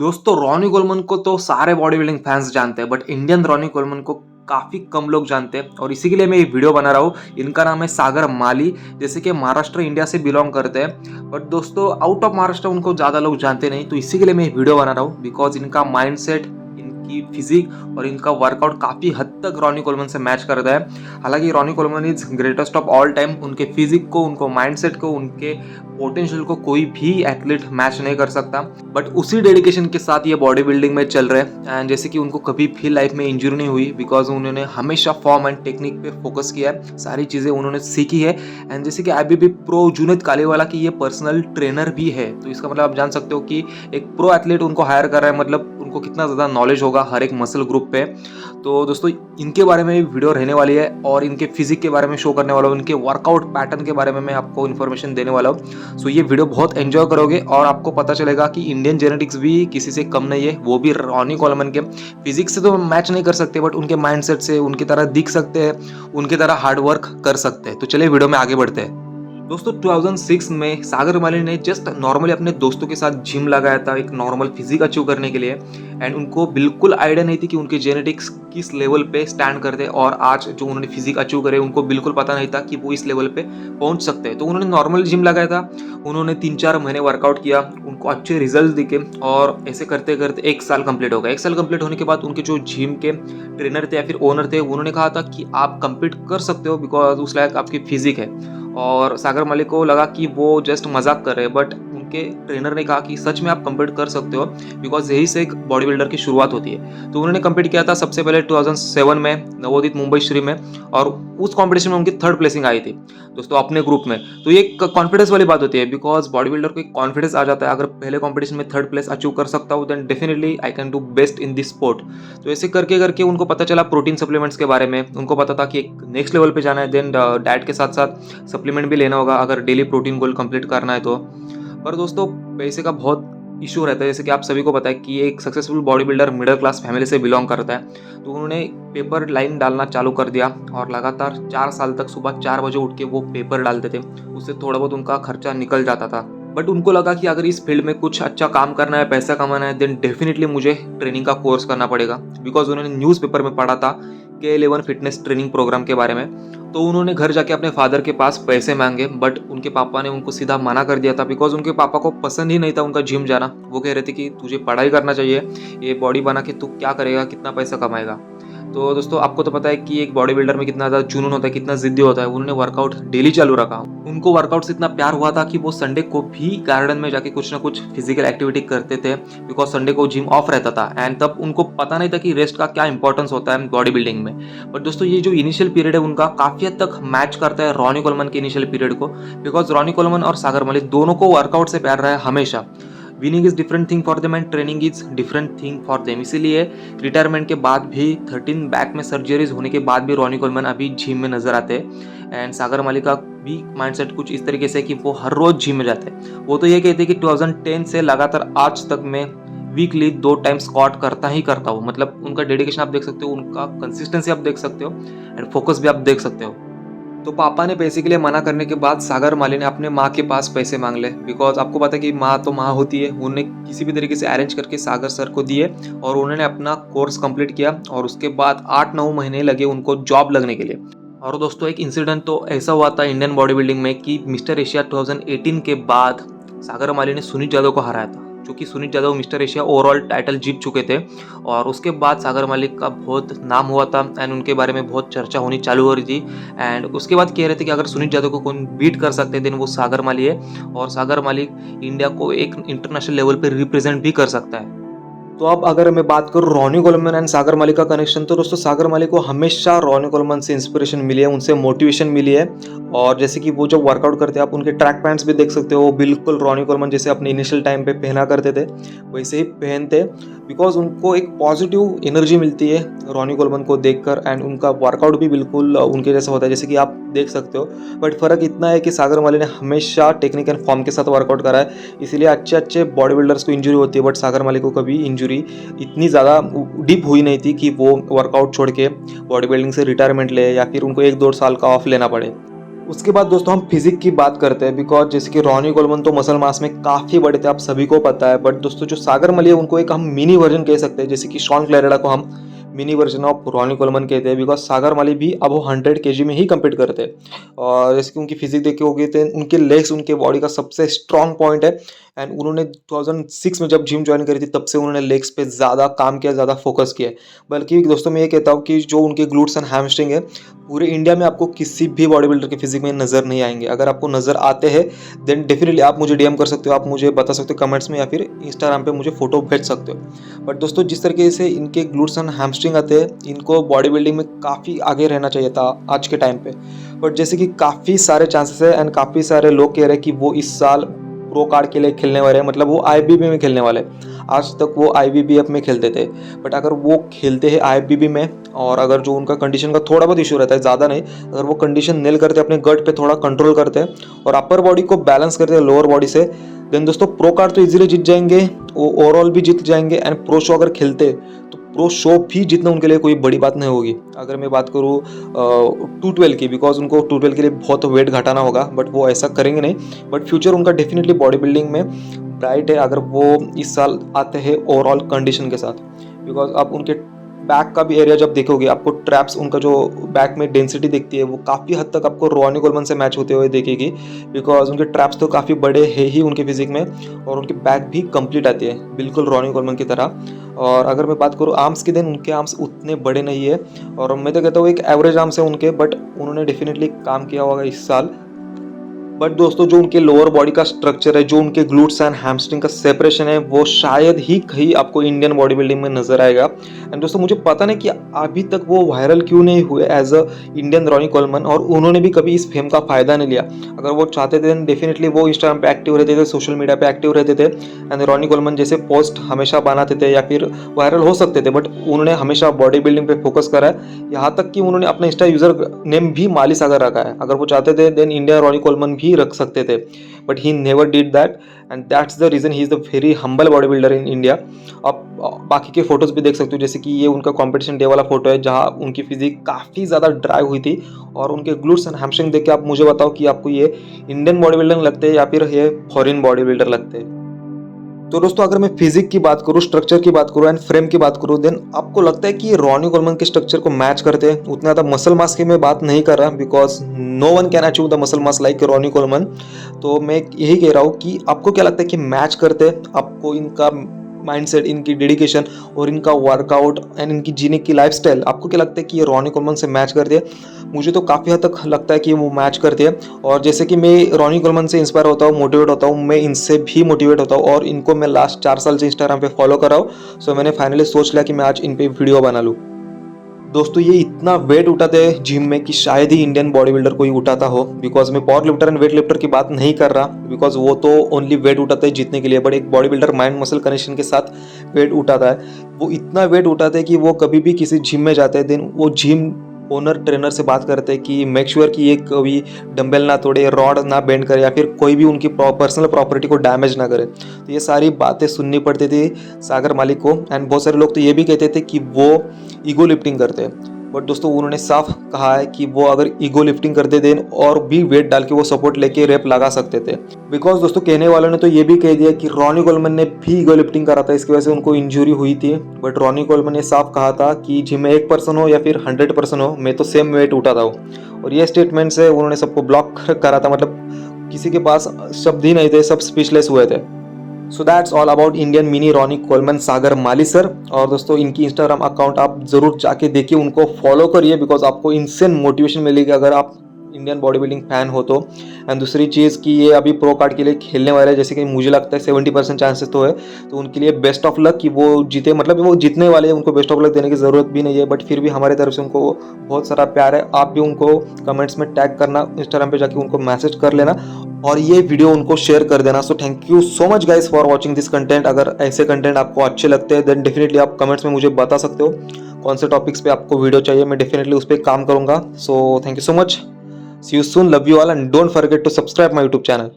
दोस्तों Ronnie Coleman को तो सारे बॉडी बिल्डिंग फैंस जानते हैं बट इंडियन रॉनी कोलमन को काफी कम लोग जानते हैं और इसी के लिए मैं ये वीडियो बना रहा हूँ। इनका नाम है सागर माली। जैसे कि महाराष्ट्र इंडिया से बिलोंग करते हैं बट दोस्तों आउट ऑफ महाराष्ट्र उनको ज्यादा लोग जानते नहीं, तो इसी के लिए मैं ये वीडियो बना रहा हूँ बिकॉज इनका माइंडसेट, इनकी फिजिक और इनका वर्कआउट काफी हद तक रॉनी कोलमन से मैच करता है। हालांकि Ronnie Coleman is greatest of all time. उनके फिजिक को, उनको माइंडसेट को, उनके पोटेंशियल को कोई भी एथलीट मैच नहीं कर सकता। बट उसी डेडिकेशन के साथ ये बॉडी बिल्डिंग में चल रहे हैं एंड जैसे कि उनको कभी भी लाइफ में इंजरी नहीं हुई बिकॉज उन्होंने हमेशा फॉर्म एंड टेक्निक पे फोकस किया है, सारी चीज़ें उन्होंने सीखी है। एंड जैसे कि IBB प्रो जुनैद कालीवाला की ये पर्सनल ट्रेनर भी है, तो इसका मतलब आप जान सकते हो कि एक प्रो एथलीट उनको हायर कर रहा है, मतलब उनको कितना ज़्यादा नॉलेज होगा हर एक मसल ग्रुप पे। तो दोस्तों इनके बारे में वीडियो रहने वाली है और इनके फिजिक के बारे में शो करने वाला हूँ, इनके वर्कआउट पैटर्न के बारे में मैं आपको इन्फॉर्मेशन देने वाला हूँ। सो ये वीडियो बहुत एंजॉय करोगे और आपको पता चलेगा कि इंडियन जेनेटिक्स भी किसी से कम नहीं है, वो भी रॉनी कोलमन के फिजिक्स से तो मैच नहीं कर सकते बट उनके माइंडसेट से उनकी तरह दिख सकते हैं, उनकी तरह हार्ड वर्क कर सकते हैं। तो चलिए वीडियो में आगे बढ़ते हैं। दोस्तों 2006 में सागर माली ने जस्ट नॉर्मली अपने दोस्तों के साथ जिम लगाया था एक नॉर्मल फिजिक अचीव करने के लिए एंड उनको बिल्कुल आइडिया नहीं थी कि उनके जेनेटिक्स किस लेवल पे स्टैंड करते और आज जो उन्होंने फिजिक अचीव करे उनको बिल्कुल पता नहीं था कि वो इस लेवल पे पहुंच सकते हैं। तो उन्होंने नॉर्मल जिम लगाया था, उन्होंने 3-4 महीने वर्कआउट किया, उनको अच्छे रिजल्ट दिखे और ऐसे करते करते 1 साल कंप्लीट हो गया। 1 साल कंप्लीट होने के बाद उनके जो जिम के ट्रेनर थे या फिर ओनर थे उन्होंने कहा था कि आप कंप्लीट कर सकते हो बिकॉज उस लायक आपकी फिजिक है। और सागर मालिक को लगा कि वो जस्ट मजाक कर रहे हैं बट उनके ट्रेनर ने कहा कि सच में आप कम्पीट कर सकते हो बिकॉज यही से एक बॉडी बिल्डर की शुरुआत होती है। तो उन्होंने कम्पीट किया था सबसे पहले 2007 में नवोदित मुंबई श्री में और उस कॉम्पिटिशन में उनकी 3rd प्लेसिंग आई थी दोस्तों अपने ग्रुप में। तो ये कॉन्फिडेंस वाली बात होती है बिकॉज बॉडी बिल्डर को एक कॉन्फिडेंस आ जाता है, अगर पहले कॉम्पिटिशन में 3rd प्लेस अचीव कर सकता हूँ then definitely I can do best in this sport. तो ऐसे करके करके उनको पता चला प्रोटीन सप्लीमेंट्स के बारे में, उनको पता था कि एक नेक्स्ट लेवल पे जाना है, देन डाइट के साथ साथ सप्लीमेंट भी लेना होगा अगर डेली प्रोटीन गोल कंप्लीट करना है तो। पर दोस्तों पैसे का बहुत इशू रहता है, जैसे कि आप सभी को पता है कि एक successful body builder middle class family से बिलोंग करता है। तो उन्होंने पेपर लाइन डालना चालू कर दिया और लगातार 4 साल तक सुबह 4 बजे उठ के वो पेपर डालते थे, उससे थोड़ा बहुत उनका खर्चा निकल जाता था। बट उनको लगा कि अगर इस फील्ड में कुछ अच्छा काम करना है, पैसा कमाना है देन डेफिनेटली मुझे ट्रेनिंग का कोर्स करना पड़ेगा बिकॉज उन्होंने न्यूज़पेपर में पढ़ा था K11 फिटनेस ट्रेनिंग प्रोग्राम के बारे में। तो उन्होंने घर जाके अपने फादर के पास पैसे मांगे बट उनके पापा ने उनको सीधा मना कर दिया था बिकॉज उनके पापा को पसंद ही नहीं था उनका जिम जाना। वो कह रहे थे कि तुझे पढ़ाई करना चाहिए, ये बॉडी बना के तू क्या करेगा, कितना पैसा कमाएगा। तो दोस्तों आपको तो पता है कि एक बॉडी बिल्डर में कितना ज़्यादा जुनून होता है, कितना जिद्दी होता है। उन्होंने वर्कआउट डेली चालू रखा, उनको वर्कआउट से इतना प्यार हुआ था कि वो संडे को भी गार्डन में जाके कुछ ना कुछ फिजिकल एक्टिविटी करते थे बिकॉज संडे को जिम ऑफ रहता था एंड तब उनको पता नहीं था कि रेस्ट का क्या इंपॉर्टेंस होता है बॉडी बिल्डिंग में। बट दोस्तों ये जो इनिशियल पीरियड है उनका काफ़ी हद तक मैच करता है रॉनी कोलमन के इनिशियल पीरियड को बिकॉज रॉनी कोलमन और सागर माली दोनों को वर्कआउट से प्यार रहा है हमेशा। Winning is different thing for them and training is different thing for them, इसीलिए रिटायरमेंट के बाद भी 13 बैक में सर्जरीज होने के बाद भी रॉनी कोलमन अभी जिम में नजर आते हैं। एंड सागर माली का भी माइंडसेट कुछ इस तरीके से कि वो हर रोज जिम में जाते हैं। वो तो ये कहते हैं कि 2010 से लगातार आज तक मैं वीकली 2 टाइम स्क्वाट करता ही करता हूँ। मतलब उनका डेडिकेशन आप देख सकते हो, उनका कंसिस्टेंसी आप देख सकते हो एंड फोकस भी आप देख सकते हो। तो पापा ने पैसे के लिए मना करने के बाद सागर माली ने अपने माँ के पास पैसे मांग ले बिकॉज आपको पता है कि माँ तो माँ होती है। उन्होंने किसी भी तरीके से अरेंज करके सागर सर को दिए और उन्होंने अपना कोर्स कंप्लीट किया और उसके बाद 8-9 महीने लगे उनको जॉब लगने के लिए। और दोस्तों एक इंसिडेंट तो ऐसा हुआ था इंडियन बॉडी बिल्डिंग में कि मिस्टर एशिया 2018 के बाद सागर माली ने सुनीत यादव को हराया था, क्योंकि Sunit Yadav Mister Asia overall title जीत चुके थे। और उसके बाद सागर मालिक का बहुत नाम हुआ था एंड उनके बारे में बहुत चर्चा होनी चालू हो रही थी। एंड उसके बाद कह रहे थे कि अगर सुनीत यादव को कौन बीट कर सकते हैं देन वो सागर माली है और सागर मालिक इंडिया को एक इंटरनेशनल लेवल पर रिप्रेजेंट भी कर सकता है। तो अब अगर मैं बात करूँ रॉनी कोलमन एंड सागर माली का कनेक्शन, तो दोस्तों सागर माली को हमेशा रॉनी कोलमन से इंस्पिरेशन मिली है, उनसे मोटिवेशन मिली है। और जैसे कि वो जब वर्कआउट करते हैं आप उनके ट्रैक पैंट्स भी देख सकते हो, बिल्कुल रॉनी कोलमन जैसे अपने इनिशियल टाइम पे पहना करते थे वैसे ही पहनते बिकॉज उनको एक पॉजिटिव एनर्जी मिलती है रॉनी कोलमन को देखकर एंड उनका वर्कआउट भी बिल्कुल उनके जैसा होता है जैसे कि आप देख सकते हो। बट फ़र्क इतना है कि सागर माली ने हमेशा टेक्निक एंड फॉर्म के साथ वर्कआउट करा है, इसीलिए अच्छे अच्छे बॉडी बिल्डर्स को इंजरी होती है बट सागर माली को कभी इंजरी इतनी ज़्यादा डीप हुई नहीं थी कि वो वर्कआउट छोड़ के बॉडी बिल्डिंग से रिटायरमेंट ले या फिर उनको 1-2 साल का ऑफ लेना पड़े। उसके बाद दोस्तों हम फिजिक की बात करते हैं, बिकॉज जैसे कि रॉनी कोलमन तो मसल मास में काफ़ी बड़े थे, आप सभी को पता है। बट दोस्तों जो सागर मली है उनको एक हम मिनी वर्जन कह सकते हैं, जैसे कि शॉन क्लैरेडा को हम mini version of Ronnie Coleman कहते हैं, बिकॉज सागर माली भी अब वो 100 kg में ही कम्पीट करते हैं। और जैसे कि उनकी फिजिक देख के हो गए थे, उनके लेग्स उनके बॉडी का सबसे स्ट्रॉन्ग पॉइंट है। एंड उन्होंने 2006 में जब जिम ज्वाइन करी थी तब से उन्होंने लेग्स पे ज़्यादा काम किया, ज़्यादा फोकस किया है। बल्कि दोस्तों मैं ये कहता हूँ कि जो उनके ग्लूट्स एंड हैमस्ट्रिंग है, पूरे इंडिया में आपको किसी भी बॉडी बिल्डर के फिजिक में नज़र नहीं आएंगे। अगर आपको नज़र आते हैं देन डेफिनेटली आप मुझे डीएम कर सकते हो, आप मुझे बता सकते हो कमेंट्स में, या फिर इंस्टाग्राम पे मुझे फोटो भेज सकते हो। बट दोस्तों जिस तरीके से इनके ग्लूट्स एंड हैमस्ट्रिंग आते हैं, इनको बॉडी बिल्डिंग में काफ़ी आगे रहना चाहिए था आज के टाइम पे। बट जैसे कि काफ़ी सारे चांसेस है एंड काफ़ी सारे लोग कह रहे हैं कि वो इस साल प्रो कार्ड के लिए खेलने वाले हैं, मतलब वो आईबीबी में खेलने वाले। आज तक वो आईबीबीएफ में खेलते थे, बट अगर वो खेलते हैं आईबीबी में, और अगर जो उनका कंडीशन का थोड़ा बहुत इशू रहता है, ज़्यादा नहीं, अगर वो कंडीशन नेल करते, अपने गट पे थोड़ा कंट्रोल करते हैं और अपर बॉडी को बैलेंस करते हैं लोअर बॉडी से, देन दोस्तों प्रो कार्ड तो इजीली जीत जाएंगे, वो ओवरऑल भी जीत जाएंगे। एंड प्रो शो अगर खेलते तो प्रो शो भी जीतना उनके लिए कोई बड़ी बात नहीं होगी। अगर मैं बात करूँ 212 की, बिकॉज उनको 212 के लिए बहुत वेट घटाना होगा, बट वो ऐसा करेंगे नहीं। बट फ्यूचर उनका डेफिनेटली बॉडी बिल्डिंग में ब्राइट है, अगर वो इस साल आते हैं ओवरऑल कंडीशन के साथ। बिकॉज आप उनके बैक का भी एरिया जब देखोगे, आपको ट्रैप्स, उनका जो बैक में डेंसिटी दिखती है वो काफ़ी हद तक आपको रॉनी कोलमन से मैच होते हुए देखेगी, बिकॉज उनके ट्रैप्स तो काफ़ी बड़े है ही उनके फिजिक में, और उनकी बैक भी कंप्लीट आती है बिल्कुल रॉनी कोलमन की तरह। और अगर मैं बात करूँ आर्म्स की, देन उनके आर्म्स उतने बड़े नहीं है, और मैं तो कहता हूँ एक एवरेज आर्म्स है उनके, बट उन्होंने डेफिनेटली काम किया होगा इस साल। बट दोस्तों जो उनके लोअर बॉडी का स्ट्रक्चर है, जो उनके ग्लूट्स एंड हैमस्ट्रिंग का सेपरेशन है, वो शायद ही कहीं आपको इंडियन बॉडी बिल्डिंग में नजर आएगा। एंड दोस्तों मुझे पता नहीं कि अभी तक वो वायरल क्यों नहीं हुए as a Indian Ronnie Coleman, और उन्होंने भी कभी इस फेम का फायदा नहीं लिया। अगर वो चाहते थे डेफिनेटली वो इंस्टाग्राम पे एक्टिव रहते थे, सोशल मीडिया पे एक्टिव रहते थे, एंड रॉनी कोलमन जैसे पोस्ट हमेशा बनाते थे या फिर वायरल हो सकते थे। बट उन्होंने हमेशा बॉडी बिल्डिंग पे फोकस करा है, यहाँ तक कि उन्होंने अपना इंस्टा यूजर नेम भी माली सागर रखा है। अगर वो चाहते थे देन इंडिया रॉनी कोलमन भी रख सकते थे, but he never did that, and that's the reason he is the very humble bodybuilder in India. आप बाकी के फोटोज भी देख सकते हो, जैसे कि ये उनका कंपटीशन डे वाला फोटो है जहाँ उनकी फिजिक काफ़ी ज़्यादा ड्राई हुई थी, और उनके ग्लूट्स एंड हैमस्ट्रिंग देख के आप मुझे बताओ कि आपको ये इंडियन बॉडी बिल्डर लगते हैं या फिर ये फॉरेन बॉडी बिल्डर लगते हैं। तो दोस्तों अगर मैं फिजिक की बात करूँ, स्ट्रक्चर की बात करूँ एंड फ्रेम की बात करूँ, देन आपको लगता है कि ये रॉनी कोलमन के स्ट्रक्चर को मैच करते हैं? उतना ज़्यादा मसल मास की मैं बात नहीं कर रहा, because no one can achieve the muscle mass like Ronnie Coleman. तो मैं यही कह रहा हूँ कि आपको क्या लगता है कि मैच करते हैं? आपको इनका माइंडसेट, इनकी डेडिकेशन और इनका वर्कआउट एंड इनकी जीने की लाइफस्टाइल, आपको क्या लगता है कि ये रॉनी कोलमन से मैच करती है? मुझे तो काफ़ी हद तक लगता है कि वो मैच करती है। और जैसे कि मैं रॉनी कोलमन से इंस्पायर होता हूँ, मोटिवेट होता हूँ, मैं इनसे भी मोटिवेट होता हूँ, और इनको मैं लास्ट 4 साल से इंस्टाग्राम पे फॉलो कर रहा हूँ। सो मैंने फाइनली सोच लिया कि मैं आज इन पे वीडियो बना लूँ। दोस्तों ये इतना वेट उठाते हैं जिम में कि शायद ही इंडियन बॉडी बिल्डर कोई उठाता हो, बिकॉज मैं power lifter and weight lifter की बात नहीं कर रहा, बिकॉज वो तो ओनली वेट उठाते हैं जीतने के लिए। बट एक body builder mind muscle connection के साथ वेट उठाता है, वो इतना वेट उठाते हैं कि वो कभी भी किसी जिम में जाते हैं देन वो जिम ओनर ट्रेनर से बात करते हैं कि मेक श्योर कि ये कभी डंबल ना तोड़े, रॉड ना बेंड करे, या फिर कोई भी उनकी पर्सनल प्रॉपर्टी को डैमेज ना करे। तो ये सारी बातें सुननी पड़ती थी सागर मालिक को। एंड बहुत सारे लोग तो ये भी कहते थे कि वो ईगो लिफ्टिंग करते हैं, बट दोस्तों उन्होंने साफ कहा है कि वो अगर ईगो लिफ्टिंग करते देन और भी वेट डाल के वो सपोर्ट लेके रेप लगा सकते थे। बिकॉज दोस्तों कहने वालों ने तो ये भी कह दिया कि रॉनी कोलमन ने भी ईगो लिफ्टिंग करा था, इसकी वजह से उनको इंजरी हुई थी। बट रॉनी कोलमन ने साफ कहा था कि जिम में 1% हो या फिर 100% हो, मैं तो सेम वेट उठाता हूँ। और ये स्टेटमेंट से उन्होंने सबको ब्लॉक करा था, मतलब किसी के पास शब्द ही नहीं थे, सब स्पीचलेस हुए थे। So that's all about Indian mini Ronnie Coleman Sagar Mali sir. और दोस्तों इनकी इंस्टाग्राम अकाउंट आप जरूर जाके देखिए, उनको फॉलो करिए, बिकॉज आपको इनसेन मोटिवेशन मिलेगी अगर आप इंडियन बॉडी बिल्डिंग फैन हो तो। एंड दूसरी चीज़ कि ये अभी प्रो कार्ड के लिए खेलने वाले हैं, जैसे कि मुझे लगता है 70% चांसेस तो है, तो उनके लिए बेस्ट ऑफ लक कि वो जीते, मतलब वो जीतने वाले हैं, उनको बेस्ट ऑफ लक देने की ज़रूरत भी नहीं है। बट फिर भी हमारी तरफ से उनको बहुत सारा प्यार है। आप भी उनको कमेंट्स में टैग करना, इंस्टाग्राम पे जाके उनको मैसेज कर लेना और ये वीडियो उनको शेयर कर देना। सो thank you so much guys for watching this content. अगर ऐसे कंटेंट आपको अच्छे लगते हैं देन डेफिनेटली आप कमेंट्स में मुझे बता सकते हो कौन से टॉपिक्स पे आपको वीडियो चाहिए, मैं डेफिनेटली उस पर काम करूंगा। So thank you so much, see you soon, love you all and don't forget to subscribe my YouTube channel.